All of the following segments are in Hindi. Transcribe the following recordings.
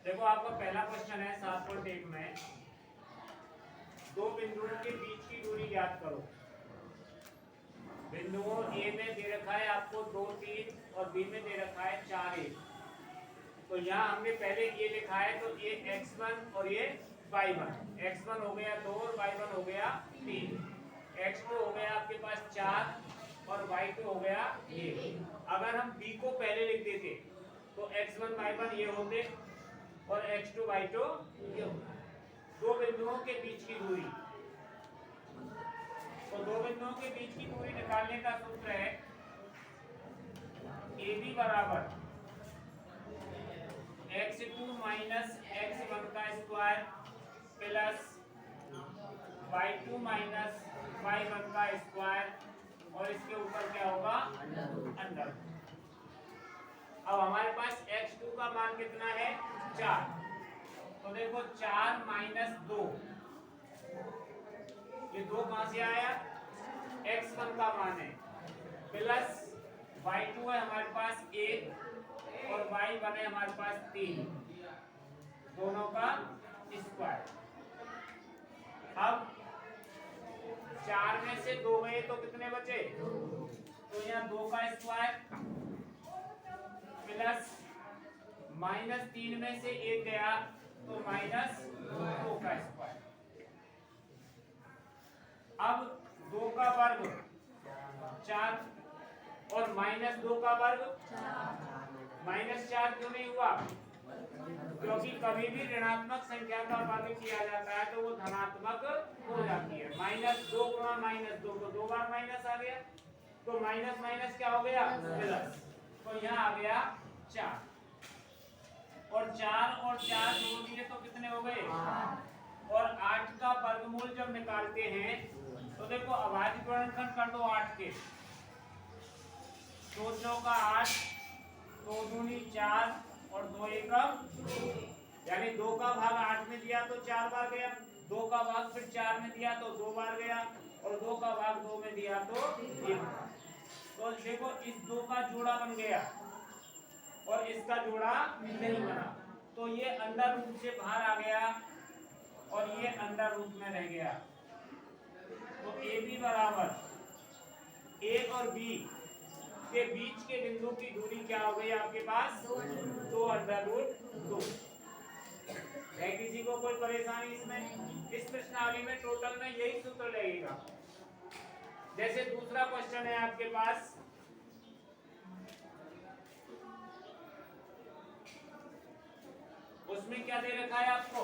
देखो आपका पहला क्वेश्चन है 7.1 में दो बिंदुओं के बीच की दूरी ज्ञात करो। बिंदुओं ए में दे रखा है आपको 2, 3 और बी में दे रखा है 4, 1। तो यहाँ हमने पहले ये लिखा है तो ये x1 और ये y1। x1 हो गया 2 और y1 हो गया 3। x2 हो गया आपके पास 4 और y2 हो गया ये। अगर हम b को पहले लिख देते तो x1 y1 ये होते और x2 y2 ये होता। दो बिंदुओं के बीच की दूरी, तो दो बिंदुओं के बीच की दूरी निकालने का सूत्र है AB बराबर x2 माइनस x1 का square plus y2 minus y1 का स्क्वायर और इसके ऊपर क्या होगा अंडर। अब हमारे पास x2 का मान कितना है 4। तो देखो 4 माइनस 2, ये 2 कहां से आया x1 का मान है प्लस y2 है हमारे पास 1 और y1 है हमारे पास 3, दोनों का स्क्वायर। अब 4 में से 2 गए तो कितने बचे, तो यहाँ 2 का स्क्वायर प्लस -3 में से 1 गया तो -2 का स्क्वायर। अब 2 का वर्ग 4 और -2 का वर्ग -4 क्यों नहीं हुआ, क्योंकि कभी भी ऋणात्मक संख्या का वर्ग किया जाता है तो वो धनात्मक हो जाती है। -2 गुणा -2 को 2 बार माइनस आ गया तो माइनस माइनस क्या हो गया प्लस, तो यहाँ आ गया 4 और 4 जोड़ दिए तो कितने हो गए, और 8 का वर्गमूल जब निकालते हैं तो देखो अभाज्य गुणनखंड कर दो 8 के, 2 चौका 8, 2 दूनी 4 और 2 एकम, यानी 2 का भाग 8 में दिया तो 4 बार गया, 2 का भाग फिर 4 में दिया तो 2 बार गया और 2 का भाग 2 में दिया तो 1 बार। तो देखो इस 2 का जोड़ा बन गया और इसका जोड़ा नहीं बना, तो ये अंडर रूट से बाहर आ गया और ये अंडर रूट में रह गया। तो AB बराबर A और B के बीच के बिंदु की दूरी क्या हो गई आपके पास 2 अंडर रूट 2। है किसी को कोई परेशानी इसमें? इस प्रश्नावली में टोटल में यही सूत्र लगेगा। जैसे दूसरा क्वेश्चन है आपके पास, उसमें क्या दे रखा है आपको,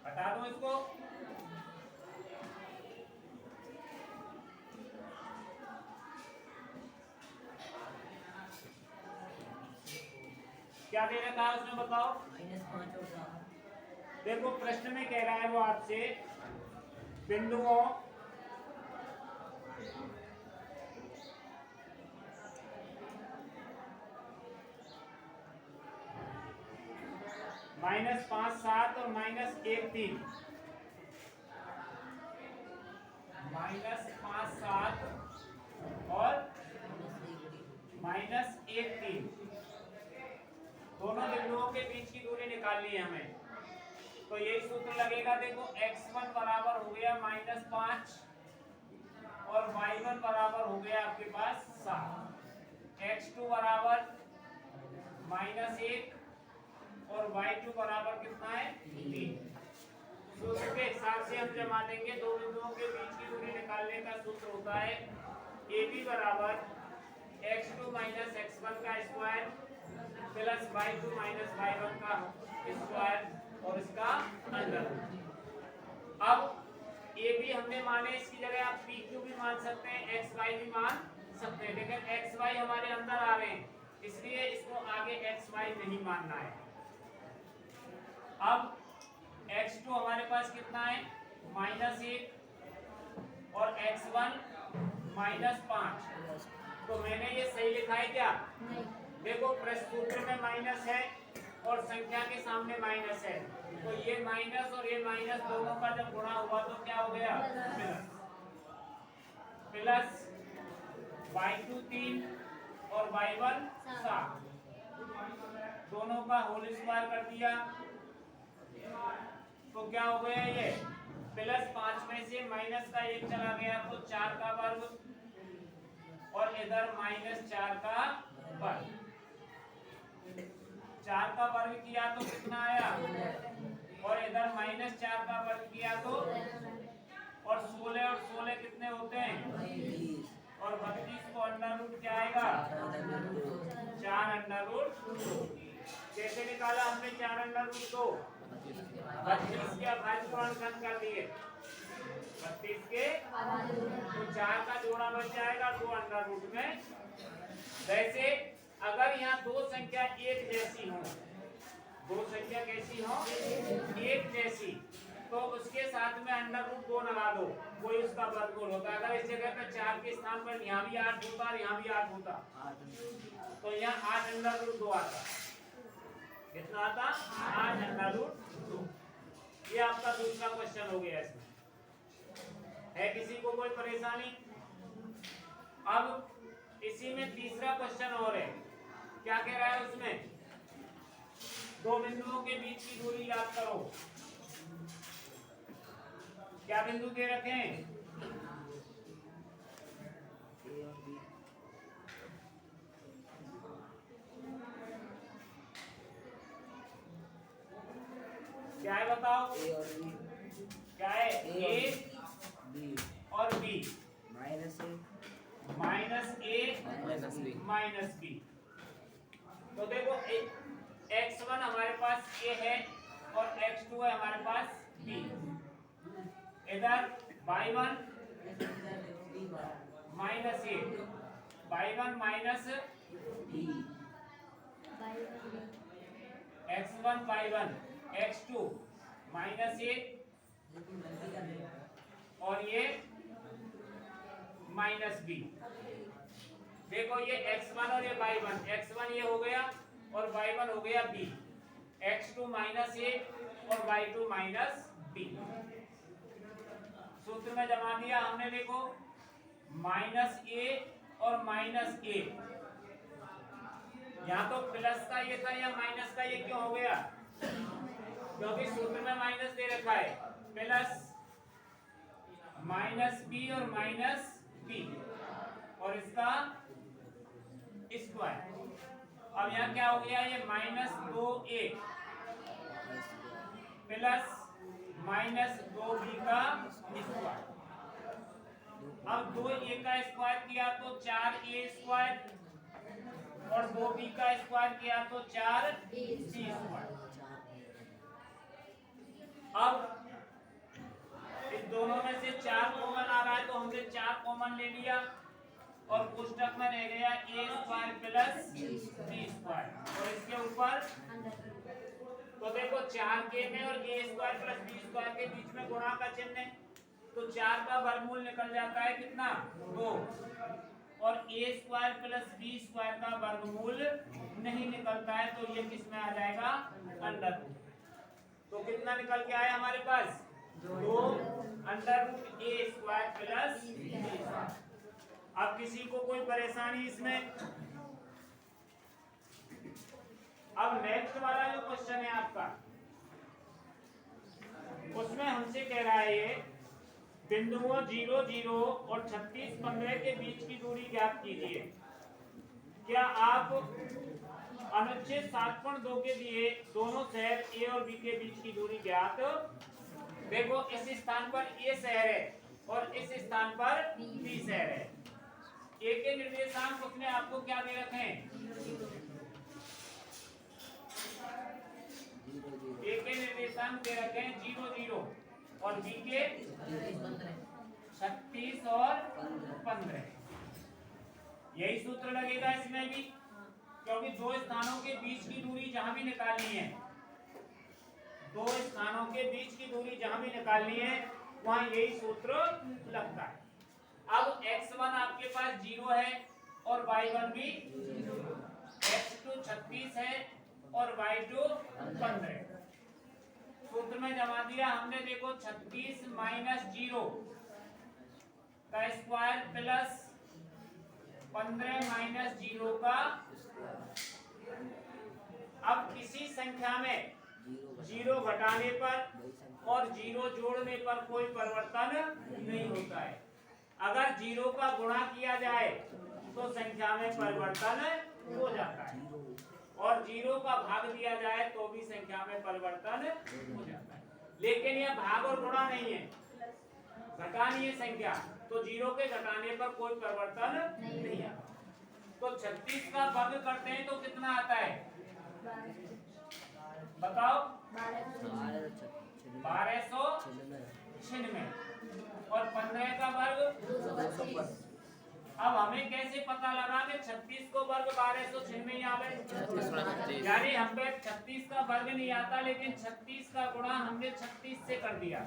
हटा दो इसको, क्या दे रखा है उसमें बताओ। देखो प्रश्न में कह रहा है वो आपसे बिंदुओं -5, 7 और -1, 3, -5, 7 और -1, 3, दोनों बिंदुओं के बीच की दूरी निकालनी है हमें। तो यही सूत्र लगेगा। देखो x1 बराबर हो गया -5 और y1 बराबर हो गया आपके पास 7, x2 बराबर -1 और y2 बराबर कितना है 3। सूत्र के हिसाब से हम जमा देंगे। दो बिंदुओं के बीच की दूरी निकालने का सूत्र होता है AB बराबर x2 माइनस x1 का square plus y2 minus y1 का स्क्वायर और इसका अंडर। अब AB हमने माने, इसकी जगह आप PQ भी मान सकते हैं, XY भी मान सकते हैं, लेकिन XY हमारे अंदर आ रहे हैं इसलिए इसको आगे XY नहीं मानना है। अब x2 हमारे पास कितना है -1 और x1 -5, तो मैंने ये सही लिखा है क्या? देखो प्रश्न सूत्र में माइनस है और संख्या के सामने माइनस है, तो ये माइनस और ये माइनस दोनों का जब गुणा हुआ तो क्या हो गया प्लस y2 3 और y1 7, दोनों का होल स्क्वायर कर दिया तो क्या हो गया ये प्लस 5 में से माइनस का 1 चला गया तो 4 का वर्ग और इधर माइनस 4 का वर्ग। 4 का वर्ग किया तो कितना आया और इधर माइनस 4 का वर्ग किया तो और 16 कितने होते हैं और 32 को अंडर रूट क्या आएगा 4 अंडर रूट। कैसे निकाला हमने 4 अंडर रूट 2 32 के अभाज्य को अंकन कर दिए 32 के तो 4 का जोड़ा बच जाएगा 2 अंडर रूट में। वैसे अगर यहाँ दो संख्या एक जैसी हो दो संख्या कैसी हो एक जैसी तो उसके साथ में अंडर रूट 2 लगा दो कोई उसका वर्गमूल होता। अगर इस जगह पे 4 के स्थान पर यहाँ भी 8 होता और यहाँ भी 8 होता तो यहाँ 8 अंडर रूट 2 आता। कितना आता 8 अंडर रूट 2। ये आपका दूसरा क्वेश्चन हो गया। इसमें है किसी को कोई परेशानी? अब इसी में तीसरा क्वेश्चन और है। क्या कह रहा है उसमें दो बिंदुओं के बीच की दूरी याद करो। क्या बिंदु दे रखे हैं क्या है बताओ क्या है ए और बी माइनस ए माइनस बी। तो देखो x1 हमारे पास a है और x2 है हमारे पास b। इधर y1 minus a y1 minus x1 y1 x2 minus a और ये माइनस b। देखो ये x1 और ये y1 x1 ये हो गया और y1 हो गया b x2 माइनस a और y2 माइनस b। सूत्र में जमा दिया हमने। देखो माइनस a और माइनस a यहाँ तो प्लस का ये था या माइनस का ये क्यों हो गया क्योंकि सूत्र में माइनस दे रखा है। प्लस माइनस b और माइनस b और इसका स्क्वायर। अब यहाँ क्या हो गया ये minus 2a plus minus 2b का स्क्वायर। अब 2a का स्क्वायर किया तो 4a स्क्वायर और 2b का स्क्वायर किया तो 4b स्क्वायर। अब इस दोनों में से 4 कॉमन आ रहा है तो हमने 4 कॉमन ले लिया और पुस्तक में रह गया a square plus b square और इसके ऊपर तो देखो 4k में और a square plus b square के बीच में गुणा का चिन्ह है तो 4 का वर्गमूल निकल जाता है कितना 2 और a square plus b square का वर्गमूल नहीं निकलता है तो ये किस में आ जाएगा अंडर रूट। तो कितना निकल के आया हमारे पास 2 under root a square plus b square. अब किसी को कोई परेशानी इसमें? अब नेक्स्ट वाला जो क्वेश्चन है आपका उसमें हमसे कह रहा है ये बिंदुओं 0 0 और 36 15 के बीच की दूरी ज्ञात कीजिए। क्या आप अनुच्छेद 7.2 के दिए दोनों शहर ए और बी के बीच की दूरी ज्ञात। देखो इस स्थान पर ए शहर है और इस स्थान पर बी शहर है। ए के निर्देशांक उसने आपको क्या दे रखे हैं ए के निर्देशांक दे रखे हैं 0 0 और बी के 36 और 15। यही सूत्र लगेगा इसमें भी क्योंकि दो स्थानों के बीच की दूरी जहां भी निकालनी है दो स्थानों के बीच की दूरी जहां भी निकालनी है वहां यही सूत्र लगता है। अब x1 आपके पास 0 है और y1 भी x2 36 है और y2 15। सूत्र में जमा दिया हमने। देखो 36 माइनस 0 का स्क्वायर प्लस 15 माइनस 0 का। अब किसी संख्या में जीरो घटाने पर और जीरो जोड़ने पर कोई परिवर्तन नहीं होता है। अगर जीरो का गुणा किया जाए तो संख्या में परिवर्तन हो जाता है, और जीरो का भाग दिया जाए तो भी संख्या में परिवर्तन हो जाता है। लेकिन यह भाग और गुणा नहीं है, घटानी है संख्या, तो जीरो के घटाने पर कोई परिवर्तन नहीं आता। तो 36 का वर्ग करते हैं तो कितना आता है बताओ? 1296। और 15 का वर्ग 225। अब हमें कैसे पता लगा कि 36 को वर्ग 1296 ही आवे? यानी हमें 36 का वर्ग नहीं आता, लेकिन 36 का गुणा हमने 36 से कर दिया।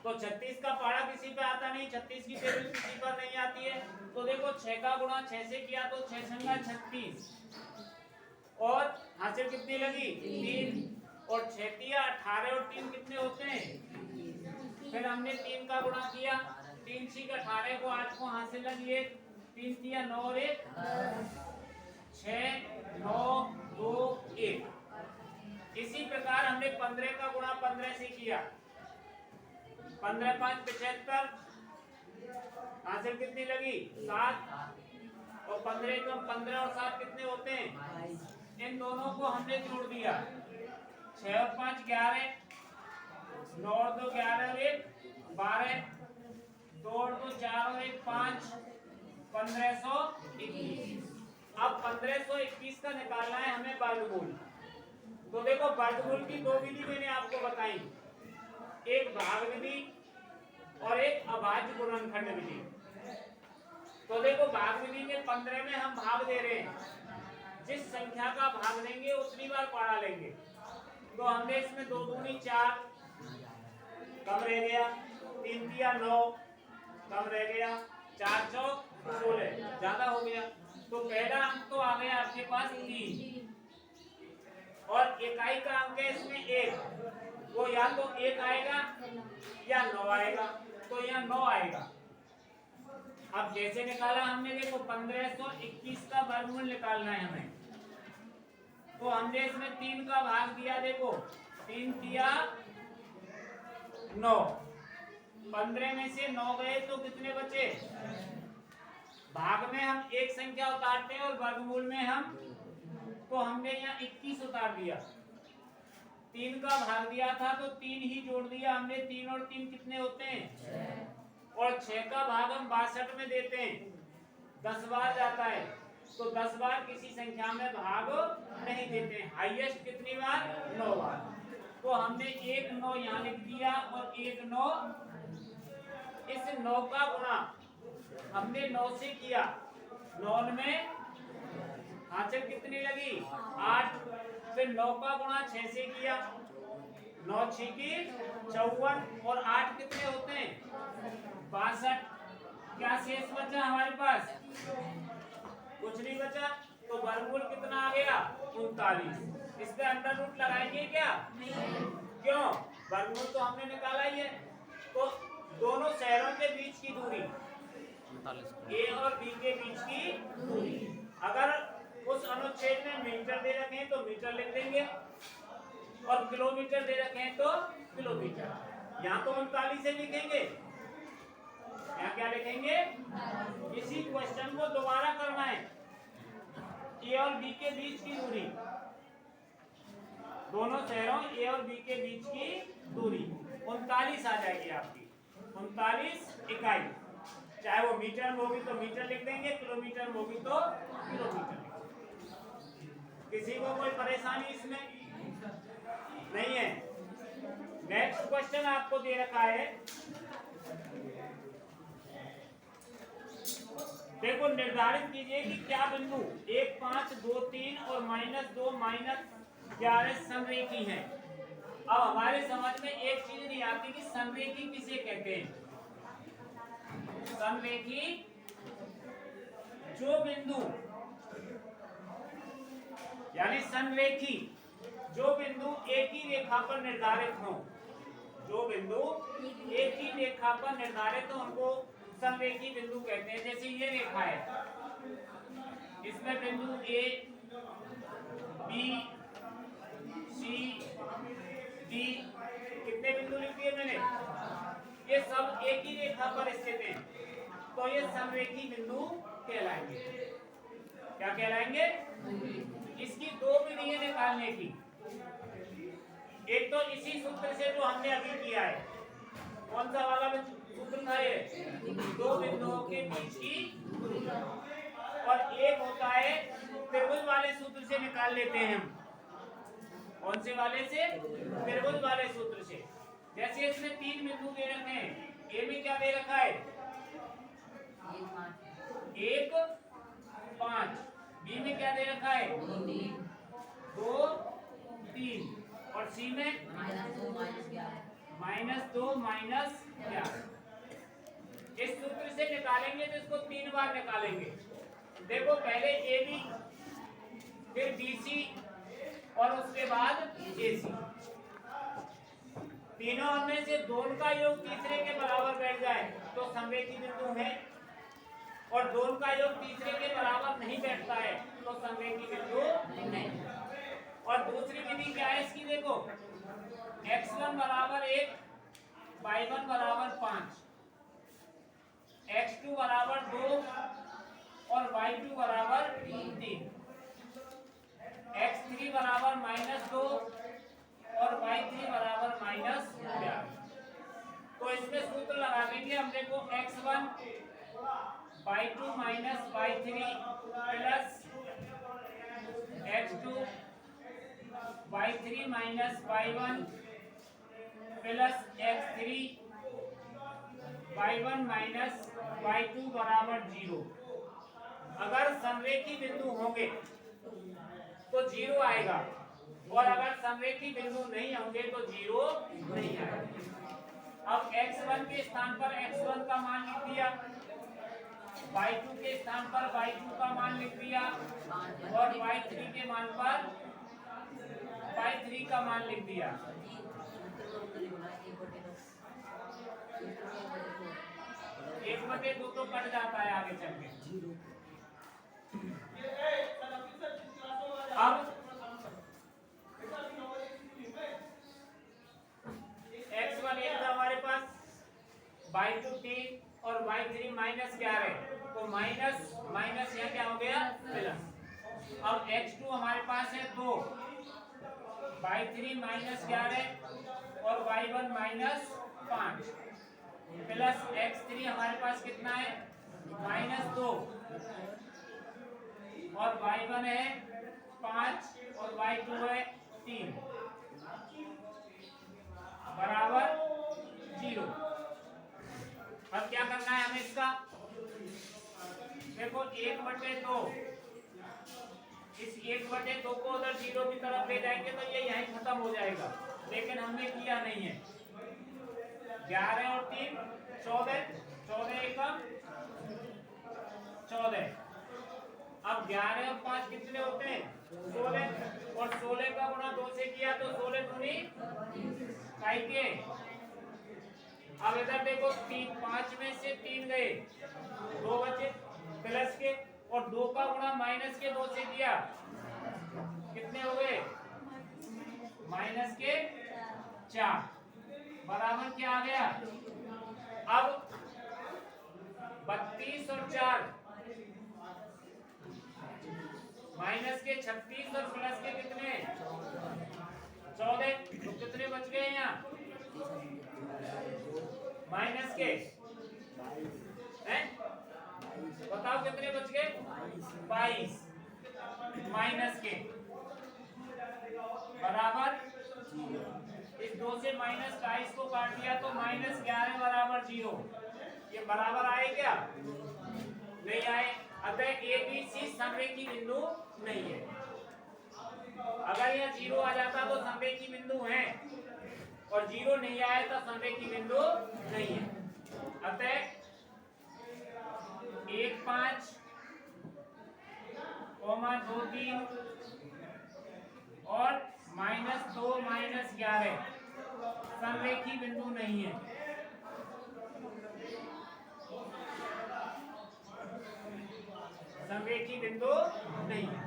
तो 36 का पहाड़ा किसी पे आता नहीं, 36 की टेबल किसी पर नहीं आती है। तो देखो 6 का गुणा 6 से किया तो 6 छंगा 36, और हासिल कितनी लगी 3, और 6 तिया 18 और 3 कितने होते हैं? फिर हमने 3 का गुणा किया, 3 6 18 को 8 को हासिल लगी 1, 3 तिया 9 और 1 6 9 2 1। इसी प्रकार हमने 15 का गुणा 15 से किया, 15 5 75, हासिल कितनी लगी 7, और 15 कम 15 और 7 कितने होते हैं? इन दोनों को हमने जोड़ दिया, 6 और 5 11, 9 और 2 11 और 1 12, 2 और 2 4 और 1 5, 1521। अब 1521 का निकालना है हमें वर्गमूल। तो देखो वर्गमूल की दो विधि मैंने आपको बताई, एक भाग विधि और एक अभाज्य गुणनखंड विधि। तो देखो भाग विधि में 15 में हम भाग दे रहे हैं, जिस संख्या का भाग देंगे उतनी बार पढ़ा लेंगे। तो हमने इसमें 2 दूनी 4 कम रह गया, 3 तिया 9 कम रह गया, 4 चौक 16 ज्यादा हो गया। तो पहला अंक तो आ गया आपके पास 3, और इकाई का अंक है इसमें 1, वो या तो 1 आएगा या 9 आएगा, तो यहाँ 9 आएगा। अब जैसे निकाला हमने, देखो 1521 का वर्गमूल निकालना है हमें, तो हमने इसमें 3 का भाग दिया, देखो 3 तिया 9, 15 में से 9 गए तो कितने बचे? भाग में हम एक संख्या उतारते हैं और वर्गमूल में हम, तो हमने यहाँ 21 उतार दिया। 3 का भाग दिया था तो 3 ही जोड़ दिया हमने, 3 और 3 कितने होते हैं? और 6 का भाग हम 62 में देते हैं, 10 बार जाता है, तो 10 बार किसी संख्या में भाग नहीं देते हैं। हाईएस्ट कितनी बार? 9 बार। तो हमने 1 9 यहाँ लिख दिया, और 1 9, इस 9 का गुणा हमने 9 से किया, 9 में हासिल कितनी लगी 8, फिर 9 का गुणा 6 से किया, 9 6 की 54, और 8 कितने होते हैं 62। क्या शेष बचा हमारे पास? कुछ नहीं बचा। तो वर्गमूल कितना आ गया 39। इस पे अंडर रूट लगाएंगे क्या? क्यों? वर्गमूल तो हमने निकाला ही है। तो दोनों शहरों के बीच की दूरी, ए और बी के बीच की दूरी, अगर उस अनुच्छेद में मीटर दे रखे हैं तो मीटर लिख देंगे, और किलोमीटर दे रखे हैं तो किलोमीटर। यहाँ तो 39 से लिखेंगे, यहाँ क्या लिखेंगे? इसी क्वेश्चन को दोबारा करना है। ए और बी के बीच की दूरी, दोनों शहरों ए और बी के बीच की दूरी 39 आ जाएगी आपकी, 39 इकाई। चाहे वो मीटर में होगी तो मीटर लिख देंगे, किलोमीटर में होगी तो किलोमीटर। किसी को कोई परेशानी इसमें नहीं है? नेक्स्ट क्वेश्चन आपको दे रखा है, देखो निर्धारित कीजिए कि क्या बिंदु 1 5 2 3 और -2 -11 समरेखी हैं। अब हमारे समझ में एक चीज नहीं आती कि समरेखी किसे कहते हैं। समरेखी जो बिंदु, यानी संरेखी जो बिंदु एक ही रेखा पर निर्धारित हो, जो बिंदु एक ही रेखा पर निर्धारित हो उनको संरेखी बिंदु कहते हैं। जैसे ये रेखा है, इसमें बिंदु ए बी ये सब एक ही रेखा पर स्थित हैं, तो ये समरेखी बिंदु कहलाएंगे। क्या कहलाएंगे? इसकी दो विधि है निकालने की। एक तो इसी सूत्र से जो हमने अभी किया है, कौन सा वाला सूत्र था ये? दो बिंदुओं के बीच की दूरी। और एक होता है त्रिभुज वाले सूत्र से निकाल लेते हैं हम। कौन से वाले से? त्रिभुज वाले सूत्र से। जैसे इसमें तीन बिंदु दे रखे हैं, ए में क्या दे रखा है? 1 5, बी में क्या दे रखा है? 2 3, और सी में -2 -11। इस सूत्र से निकालेंगे तो इसको 3 बार निकालेंगे। देखो पहले ए बी, फिर बी सी, और उसके बाद ए सी। तीनों में से दोनों का योग तीसरे के बराबर बैठ जाए तो समरेखी बिंदु है, और दोनों का योग तीसरे के बराबर नहीं बैठता है तो समरेखी बिंदु नहीं। और दूसरी विधि क्या है इसकी? देखो x1 बराबर 1, y1 बराबर 5, x2 बराबर 2 और y2 बराबर 3, x3 बराबर -2 और y3 बराबर -11। तो इसमें सूत्र लगा देंगे हम। देखो x1 y2 minus y3 plus x2 y3 minus y1 plus x3 y1 minus y2 बराबर 0। अगर समरेखी बिंदु होंगे तो 0 आएगा, और अगर समरेखी बिंदु नहीं होंगे तो 0 नहीं आएगा। अब x1 के स्थान पर x1 का मान लिख दिया, y2 के स्थान पर y2 का मान लिख दिया, और y3 के मान पर y3 का मान लिख दिया। 1/2 तो कट जाता है आगे चल के। अब x1 एक था हमारे पास, y2 3 और y3 -11, तो माइनस माइनस यहाँ क्या हो गया? प्लस। अब x2 हमारे पास है 2, y3 -11 और y1 -5, प्लस x3 हमारे पास कितना है? -2, और y1 है 5 और y2 है 3 बराबर 0। अब क्या करना है हमें इसका? देखो 1/2, इस 1/2 को अगर 0 की तरफ ले जाएंगे तो ये यहीं खत्म हो जाएगा, लेकिन हमने किया नहीं है। 11 और 3 14, 14 एकम 14। अब 11 और 5 कितने होते हैं? 16, और 16 का गुणा 2 से किया तो 16 दूनी 5 के। अब इधर देखो 3 5 में से 3 गए, 2 बचे प्लस के, और 2 का गुणा माइनस के 2 से किया, कितने हो गए? माइनस के 4 बराबर क्या आ गया? अब 32 और 4 माइनस के 36 और प्लस के कितने? 14, तो कितने बच गए यहाँ? माइनस के हैं? बताओ कितने बच गए? 22 माइनस के बराबर, इस 2 से -22 को काट दिया तो -11 बराबर 0। ये बराबर आए क्या? नहीं आए। अतः ए बी सी समरेखी बिंदु नहीं है। अगर यह 0 आ जाता तो समरेखी बिंदु है, और 0 नहीं आया तो समरेखी बिंदु नहीं है। अतः 1 5, 2 3 और -2 -11 समरेखी बिंदु नहीं है। समरेखी बिंदु नहीं है।